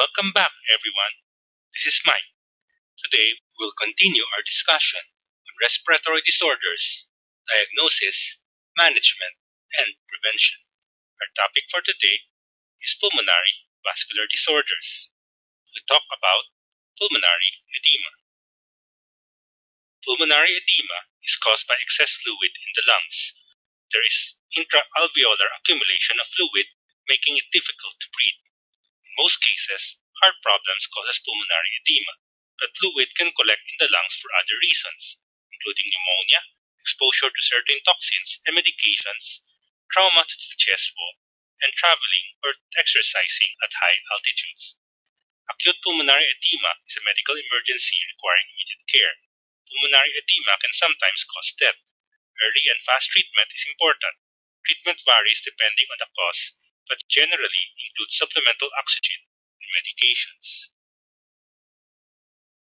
Welcome back, everyone. This is Mike. Today, we'll continue our discussion on respiratory disorders, diagnosis, management, and prevention. Our topic for today is pulmonary vascular disorders. We talk about pulmonary edema. Pulmonary edema is caused by excess fluid in the lungs. There is intra-alveolar accumulation of fluid, making it difficult to breathe. In most cases, heart problems causes pulmonary edema, but fluid can collect in the lungs for other reasons, including pneumonia, exposure to certain toxins and medications, trauma to the chest wall, and traveling or exercising at high altitudes. Acute pulmonary edema is a medical emergency requiring immediate care. Pulmonary edema can sometimes cause death. Early and fast treatment is important. Treatment varies depending on the cause, but generally includes supplemental oxygen and medications.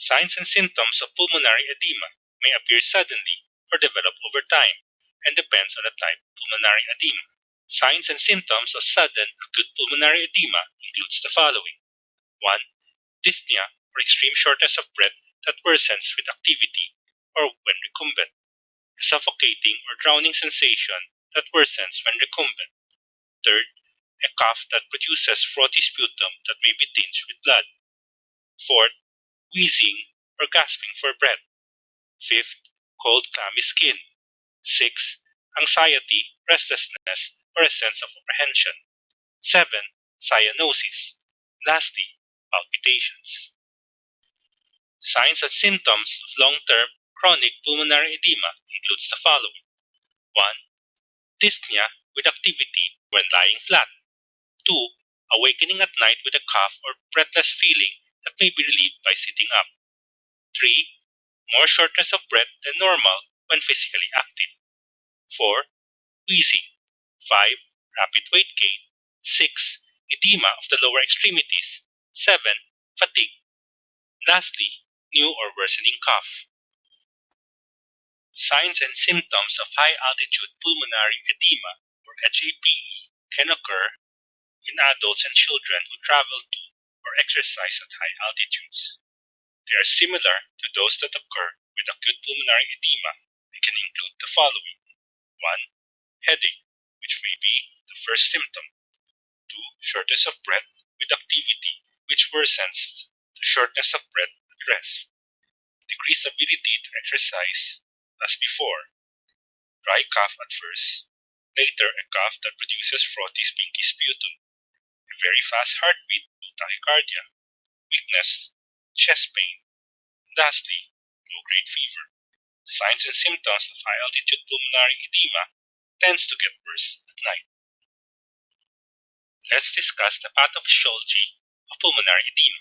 Signs and symptoms of pulmonary edema may appear suddenly or develop over time and depends on the type of pulmonary edema. Signs and symptoms of sudden acute pulmonary edema includes the following. 1. Dyspnea or extreme shortness of breath that worsens with activity or when recumbent. A suffocating or drowning sensation that worsens when recumbent. 3rd, a cough that produces frothy sputum that may be tinged with blood. 4th, wheezing or gasping for breath. 5th, cold clammy skin. 6th, anxiety, restlessness, or a sense of apprehension. 7. Cyanosis. Lastly, palpitations. Signs and symptoms of long-term chronic pulmonary edema includes the following. 1. Dyspnea with activity when lying flat. 2. Awakening at night with a cough or breathless feeling that may be relieved by sitting up. 3. More shortness of breath than normal when physically active. 4. Wheezing. 5. Rapid weight gain. 6. Edema of the lower extremities. 7. Fatigue. Lastly, new or worsening cough. Signs and symptoms of high-altitude pulmonary edema, or HAPE, can occur in adults and children who travel to or exercise at high altitudes. They are similar to those that occur with acute pulmonary edema and can include the following. 1. Headache, which may be the first symptom. 2. Shortness of breath with activity, which worsens to shortness of breath at rest. Decreased ability to exercise as before. Dry cough at first. Later, a cough that produces frothy, pinky sputum. A very fast heartbeat or tachycardia. Weakness. Chest pain. Lastly, low-grade fever. Signs and symptoms of high-altitude pulmonary edema tends to get worse at night. Let's discuss the pathophysiology of pulmonary edema.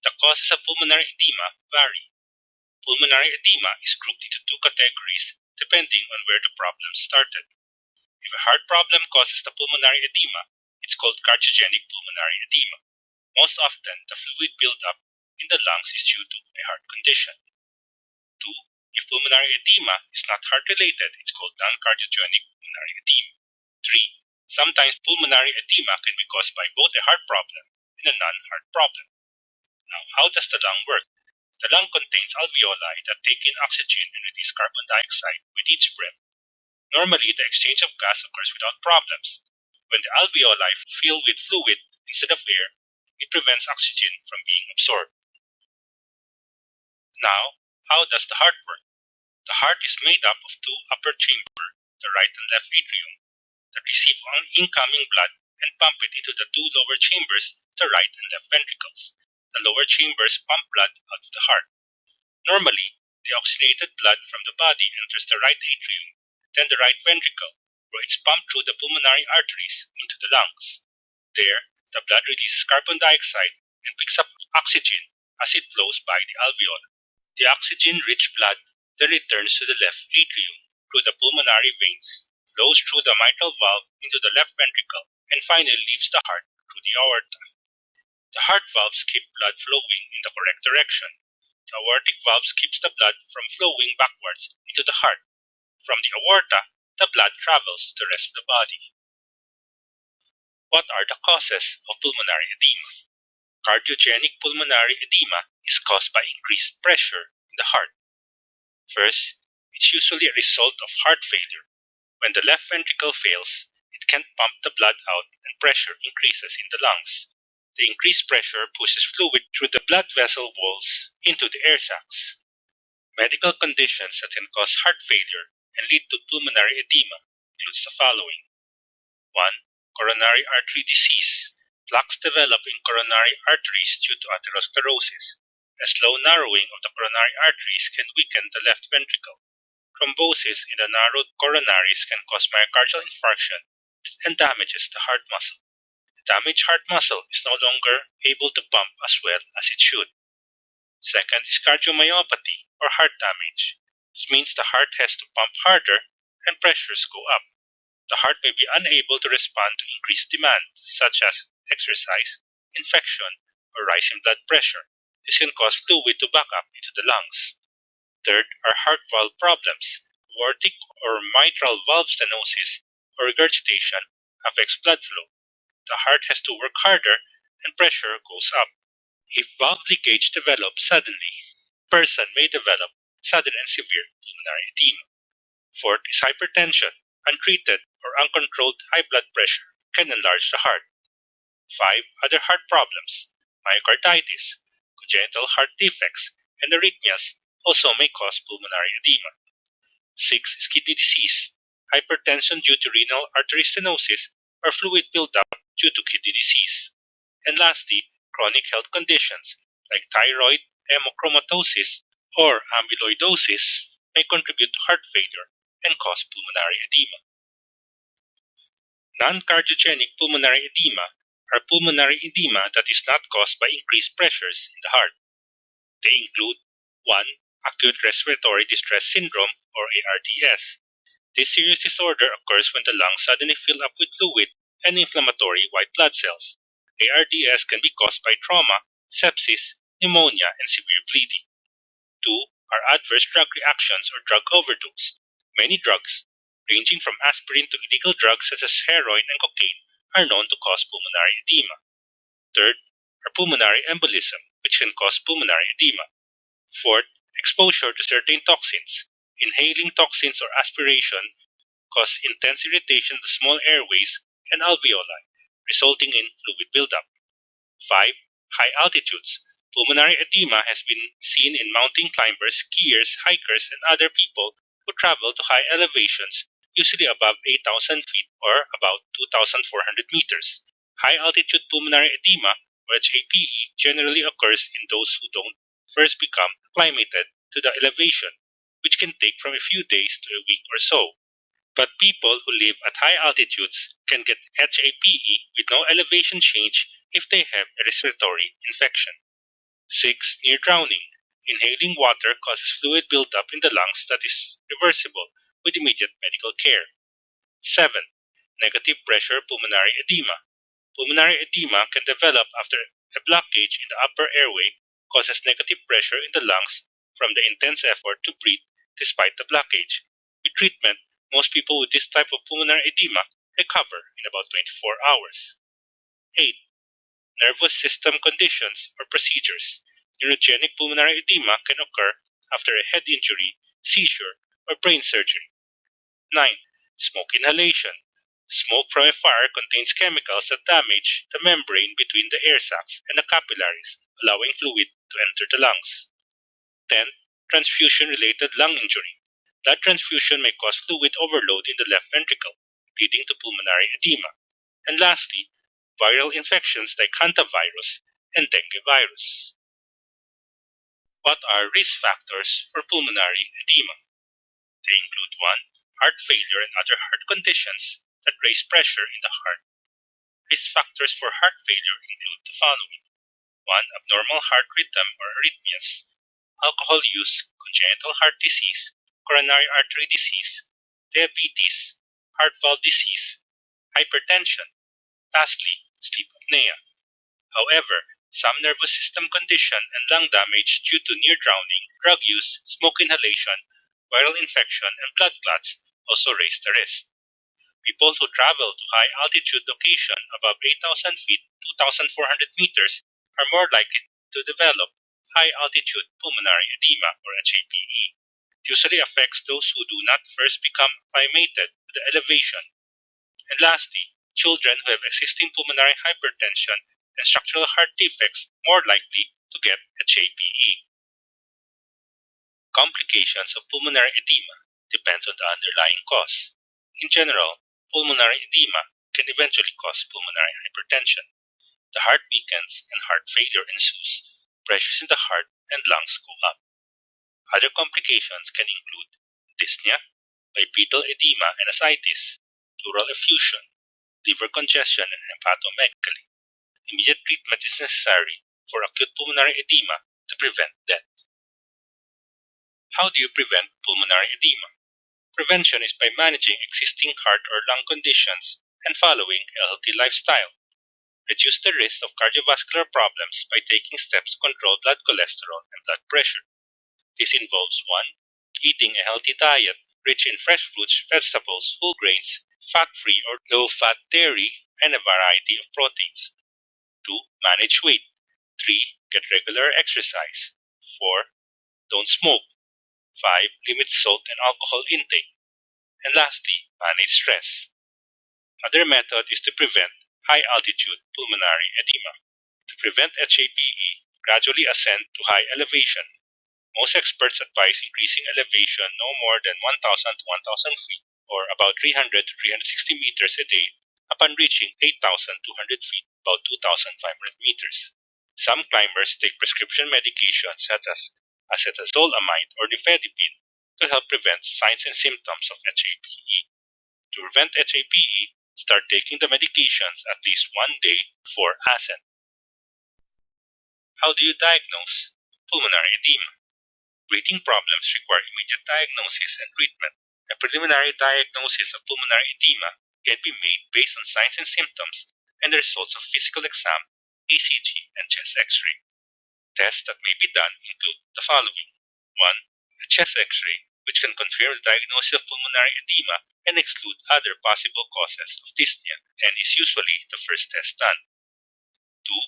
The causes of pulmonary edema vary. Pulmonary edema is grouped into two categories depending on where the problem started. If a heart problem causes the pulmonary edema, it's called cardiogenic pulmonary edema. Most often, the fluid buildup in the lungs is due to a heart condition. 2. If pulmonary edema is not heart-related, it's called non-cardiogenic pulmonary edema. 3. Sometimes pulmonary edema can be caused by both a heart problem and a non-heart problem. Now, how does the lung work? The lung contains alveoli that take in oxygen and release carbon dioxide with each breath. Normally, the exchange of gas occurs without problems. When the alveoli fill with fluid instead of air, it prevents oxygen from being absorbed. Now, how does the heart work? The heart is made up of two upper chambers, the right and left atrium, that receive incoming blood and pump it into the two lower chambers, the right and left ventricles. The lower chambers pump blood out of the heart. Normally, the oxygenated blood from the body enters the right atrium, then the right ventricle, where it's pumped through the pulmonary arteries into the lungs. There, the blood releases carbon dioxide and picks up oxygen as it flows by the alveoli. The oxygen-rich blood then returns to the left atrium through the pulmonary veins, flows through the mitral valve into the left ventricle, and finally leaves the heart through the aorta. The heart valves keep blood flowing in the correct direction. The aortic valves keeps the blood from flowing backwards into the heart. From the aorta, the blood travels to the rest of the body. What are the causes of pulmonary edema? Cardiogenic pulmonary edema is caused by increased pressure in the heart. First, it's usually a result of heart failure. When the left ventricle fails, it can't pump the blood out and pressure increases in the lungs. The increased pressure pushes fluid through the blood vessel walls into the air sacs. Medical conditions that can cause heart failure and lead to pulmonary edema includes the following. 1. Coronary artery disease. Plaques develop in coronary arteries due to atherosclerosis. A slow narrowing of the coronary arteries can weaken the left ventricle. Thrombosis in the narrowed coronaries can cause myocardial infarction and damages the heart muscle. The damaged heart muscle is no longer able to pump as well as it should. Second is cardiomyopathy or heart damage. This means the heart has to pump harder and pressures go up. The heart may be unable to respond to increased demand, such as exercise, infection, or rise in blood pressure. This can cause fluid to back up into the lungs. Third are heart valve problems. Aortic or mitral valve stenosis or regurgitation affects blood flow. The heart has to work harder and pressure goes up. If valve leakage develops suddenly, a person may develop sudden and severe pulmonary edema. Fourth is hypertension. Untreated or uncontrolled high blood pressure can enlarge the heart. 5. Other heart problems. Myocarditis, congenital heart defects, and arrhythmias also may cause pulmonary edema. 6 is kidney disease. Hypertension due to renal artery stenosis or fluid buildup due to kidney disease. And lastly, chronic health conditions like thyroid hemochromatosis or amyloidosis may contribute to heart failure and cause pulmonary edema. Non-cardiogenic pulmonary edema are pulmonary edema that is not caused by increased pressures in the heart. They include 1. Acute respiratory distress syndrome or ARDS. This serious disorder occurs when the lungs suddenly fill up with fluid and inflammatory white blood cells. ARDS can be caused by trauma, sepsis, pneumonia, and severe bleeding. 2. Are adverse drug reactions or drug overdose. Many drugs, ranging from aspirin to illegal drugs such as heroin and cocaine, are known to cause pulmonary edema. Third, are pulmonary embolism, which can cause pulmonary edema. Fourth, exposure to certain toxins. Inhaling toxins or aspiration cause intense irritation of the small airways and alveoli, resulting in fluid buildup. 5. High altitudes. Pulmonary edema has been seen in mountain climbers, skiers, hikers, and other people who travel to high elevations, usually above 8,000 feet or about 2,400 meters. High altitude pulmonary edema, or HAPE, generally occurs in those who don't first become acclimated to the elevation, which can take from a few days to a week or so. But people who live at high altitudes can get HAPE with no elevation change if they have a respiratory infection. 6. Near drowning. Inhaling water causes fluid buildup in the lungs that is reversible with immediate medical care. 7. Negative pressure pulmonary edema. Pulmonary edema can develop after a blockage in the upper airway causes negative pressure in the lungs from the intense effort to breathe despite the blockage. With treatment, most people with this type of pulmonary edema recover in about 24 hours. 8. Nervous system conditions or procedures. Neurogenic pulmonary edema can occur after a head injury, seizure, or brain surgery. 9. Smoke inhalation. Smoke from a fire contains chemicals that damage the membrane between the air sacs and the capillaries, allowing fluid to enter the lungs. 10. Transfusion-related lung injury. Blood transfusion may cause fluid overload in the left ventricle, leading to pulmonary edema. And lastly, viral infections like hantavirus and dengue virus. What are risk factors for pulmonary edema? They include 1. Heart failure and other heart conditions that raise pressure in the heart. Risk factors for heart failure include the following. 1. Abnormal heart rhythm or arrhythmias. Alcohol use, congenital heart disease, coronary artery disease, diabetes, heart valve disease, hypertension. Lastly, sleep apnea. However, some nervous system condition and lung damage due to near drowning, drug use, smoke inhalation, viral infection, and blood clots also raise the risk. People who travel to high altitude location above 8,000 feet, 2,400 meters are more likely to develop high-altitude pulmonary edema, or HAPE. It usually affects those who do not first become acclimated to the elevation. And lastly, children who have existing pulmonary hypertension and structural heart defects more likely to get HAPE. Complications of pulmonary edema depends on the underlying cause. In general, pulmonary edema can eventually cause pulmonary hypertension. The heart weakens and heart failure ensues. Pressures in the heart and lungs go up. Other complications can include dyspnea, bipedal edema and ascites, pleural effusion, liver congestion, and hepatomegaly. Immediate treatment is necessary for acute pulmonary edema to prevent death. How do you prevent pulmonary edema? Prevention is by managing existing heart or lung conditions and following a healthy lifestyle. Reduce the risk of cardiovascular problems by taking steps to control blood cholesterol and blood pressure. This involves 1. Eating a healthy diet rich in fresh fruits, vegetables, whole grains, fat-free or low-fat dairy, and a variety of proteins. 2. Manage weight. 3. Get regular exercise. 4. Don't smoke. 5. Limit salt and alcohol intake. And lastly, manage stress. Another method is to prevent high-altitude pulmonary edema. To prevent HAPE, gradually ascend to high elevation. Most experts advise increasing elevation no more than 1,000 to 1,000 feet, or about 300 to 360 meters a day, upon reaching 8,200 feet, about 2,500 meters. Some climbers take prescription medications such as acetazolamide or nifedipine to help prevent signs and symptoms of HAPE. To prevent HAPE, start taking the medications at least 1 day before ascent. How do you diagnose pulmonary edema? Breathing problems require immediate diagnosis and treatment. A preliminary diagnosis of pulmonary edema can be made based on signs and symptoms and the results of physical exam, ECG, and chest X-ray. Tests that may be done include the following. 1. A chest X-ray, which can confirm the diagnosis of pulmonary edema and exclude other possible causes of dyspnea, and is usually the first test done. 2.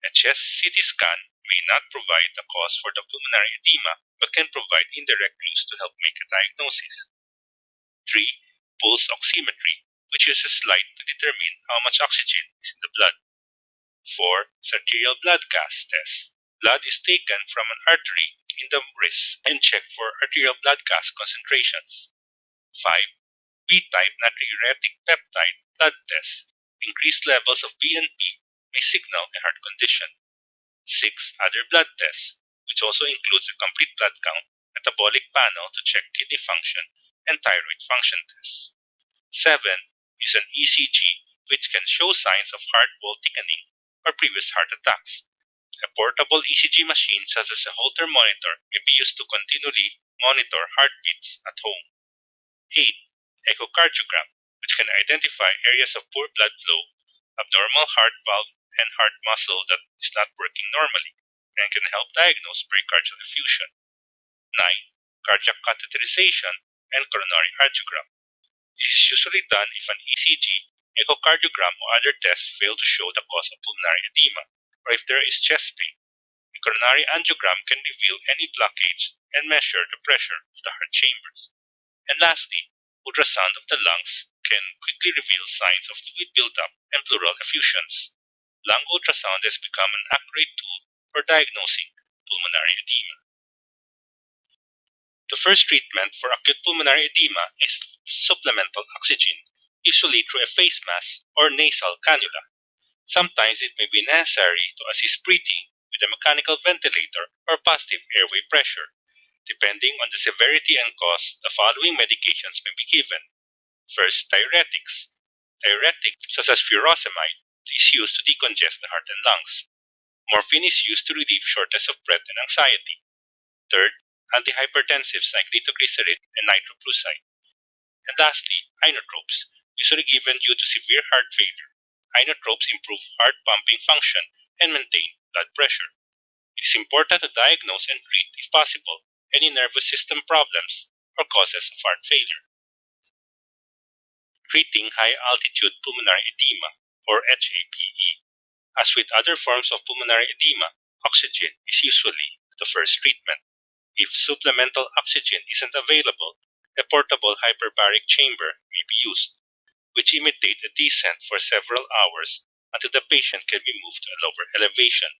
A chest CT scan may not provide the cause for the pulmonary edema, but can provide indirect clues to help make a diagnosis. 3. Pulse oximetry, which uses light to determine how much oxygen is in the blood. 4. Arterial blood gas test. Blood is taken from an artery in the wrist and checked for arterial blood gas concentrations. 5. B-type natriuretic peptide blood test. Increased levels of BNP may signal a heart condition. 6. Other blood tests, which also includes a complete blood count, metabolic panel to check kidney function, and thyroid function tests. 7. Is an ECG, which can show signs of heart wall thickening or previous heart attacks. A portable ECG machine such as a Holter monitor may be used to continually monitor heartbeats at home. 8. Echocardiogram, which can identify areas of poor blood flow, abnormal heart valve, and heart muscle that is not working normally, and can help diagnose pericardial effusion. 9. Cardiac catheterization and coronary angiogram. This is usually done if an ECG, echocardiogram, or other tests fail to show the cause of pulmonary edema, or if there is chest pain. A coronary angiogram can reveal any blockage and measure the pressure of the heart chambers. And lastly, ultrasound of the lungs can quickly reveal signs of fluid buildup and pleural effusions. Lung ultrasound has become an accurate tool for diagnosing pulmonary edema. The first treatment for acute pulmonary edema is supplemental oxygen, usually through a face mask or nasal cannula. Sometimes it may be necessary to assist breathing with a mechanical ventilator or positive airway pressure. Depending on the severity and cause, the following medications may be given. First, diuretics. Diuretics such as furosemide is used to decongest the heart and lungs. Morphine is used to relieve shortness of breath and anxiety. Third, antihypertensives like nitroglycerin and nitroprusside. And lastly, inotropes, usually given due to severe heart failure. Inotropes improve heart pumping function and maintain blood pressure. It is important to diagnose and treat, if possible, any nervous system problems or causes of heart failure. Treating high-altitude pulmonary edema, or HAPE. As with other forms of pulmonary edema, oxygen is usually the first treatment. If supplemental oxygen isn't available, a portable hyperbaric chamber may be used, which imitate a descent for several hours until the patient can be moved to a lower elevation.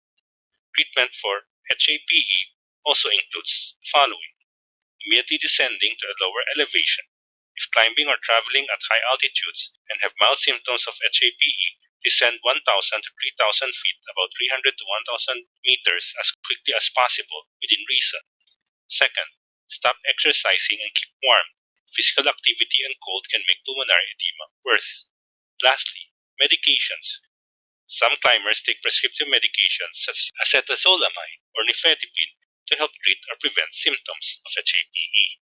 Treatment for HAPE also includes the following: immediately descending to a lower elevation. If climbing or traveling at high altitudes and have mild symptoms of HAPE, descend 1,000 to 3,000 feet, about 300 to 1,000 meters as quickly as possible within reason. Second, stop exercising and keep warm. Physical activity and cold can make pulmonary edema worse. Lastly, medications. Some climbers take prescriptive medications such as acetazolamide or nifedipine to help treat or prevent symptoms of HAPE.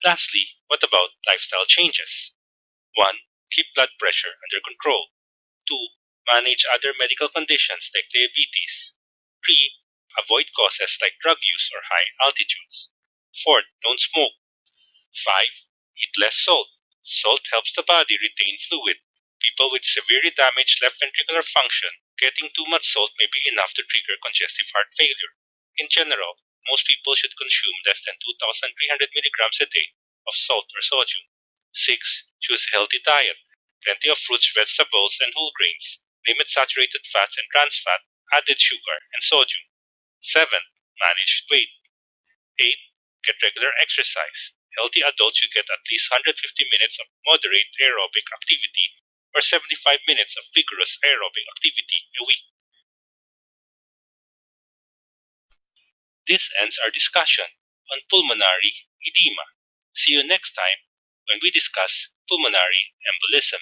Lastly, what about lifestyle changes? 1. Keep blood pressure under control. 2. Manage other medical conditions like diabetes. 3. Avoid causes like drug use or high altitudes. 4. Don't smoke. 5. Eat less salt. Salt helps the body retain fluid. People with severely damaged left ventricular function, getting too much salt may be enough to trigger congestive heart failure. In general, most people should consume less than 2,300 milligrams a day of salt or sodium. 6. Choose a healthy diet. Plenty of fruits, vegetables, and whole grains. Limit saturated fats and trans fat, added sugar, and sodium. 7. Manage weight. 8. Get regular exercise. Healthy adults should get at least 150 minutes of moderate aerobic activity or 75 minutes of vigorous aerobic activity a week. This ends our discussion on pulmonary edema. See you next time when we discuss pulmonary embolism.